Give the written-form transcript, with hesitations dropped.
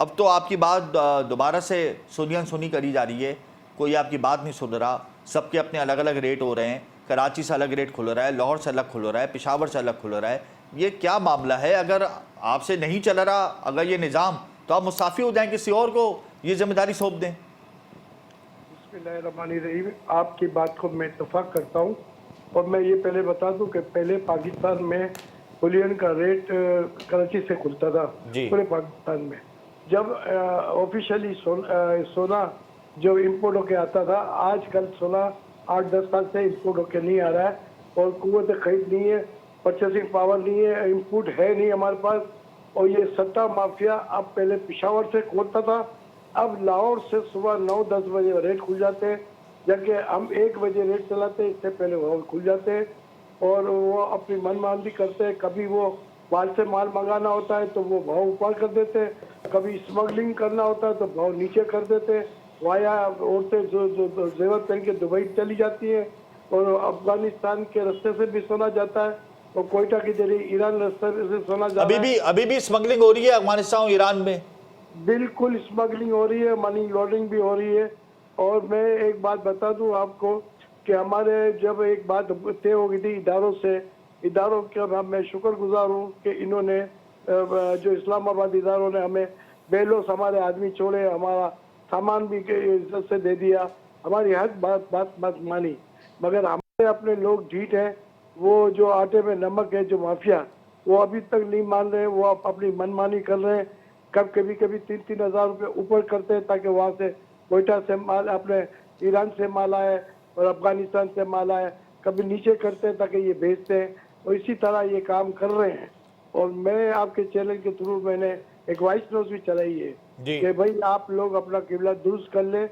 अब तो आपकी बात दोबारा से सुनी अनसुनी करी जा रही है, कोई आपकी बात नहीं सुन रहा, सबके अपने अलग अलग रेट हो रहे हैं। कराची से अलग रेट खुल रहा है, लाहौर से अलग खुल रहा है, पेशावर से अलग खुल रहा है। ये क्या मामला है? अगर आपसे नहीं चल रहा अगर ये निज़ाम, तो आप मुसाफिर हो जाएं, किसी और को ये जिम्मेदारी सौंप दें। बिस्मिल्लाहिर्रहमानिर्रहीम, आपकी बात को मैं इत्तफाक करता हूँ। और मैं ये पहले बता दूं कि पहले पाकिस्तान में बुलियन का रेट कराची से खुलता था जी। पूरे पाकिस्तान में। जब ऑफिशियली सोना जो इम्पोर्ट होके आता था, आजकल सोना 8-10 साल से इम्पोर्ट होके नहीं आ रहा है और कुव्वत खरीद नहीं है, परचेसिंग पावर नहीं है, इनपुट है नहीं हमारे पास। और ये सट्टा माफिया अब पहले पेशावर से खोलता था, अब लाहौर से सुबह 9-10 बजे रेट खुल जाते हैं, जबकि हम 1 बजे रेट चलाते हैं, इससे पहले वो खुल जाते हैं। और वो अपनी मनमानी करते हैं। कभी वो बाहर से माल मंगाना होता है तो वो भाव ऊपर कर देते हैं, कभी स्मगलिंग करना होता है तो भाव नीचे कर देते हैं। वाया औरतें जो जेवर पहन के दुबई चली जाती हैं और अफगानिस्तान के रास्ते से भी सोना जाता है और कोयटा के जरिए ईरान रास्ते से सोना जाता है। अभी भी स्मगलिंग हो रही है अफगानिस्तान और ईरान में। बिल्कुल स्मगलिंग हो रही है, मनी लॉन्ड्रिंग भी हो रही है। और मैं एक बात बता दूं आपको कि हमारे जब एक बात तय हो गई थी इदारों का मैं शुक्रगुजार हूं कि इन्होंने जो इस्लामाबाद इदारों ने हमें बेलोस हमारे आदमी छोड़े, हमारा सामान भी इज्जत से दे दिया, हमारी हर बात मानी। मगर हमारे अपने लोग ढीठ हैं, वो जो आटे में नमक है, जो माफिया, वो अभी तक नहीं मान रहे हैं, वो अपनी मनमानी कर रहे हैं। कभी 3-3 हज़ार रुपये ऊपर करते हैं ताकि वहाँ से कोयटा से माल, अपने ईरान से माल आए और अफगानिस्तान से माल आए। कभी नीचे करते हैं ताकि ये भेजते हैं और इसी तरह ये काम कर रहे हैं। और मैं आपके चैनल के थ्रू मैंने एक वॉइस नोट भी चलाई है कि भाई आप लोग अपना किबला दुरुस्त कर लें।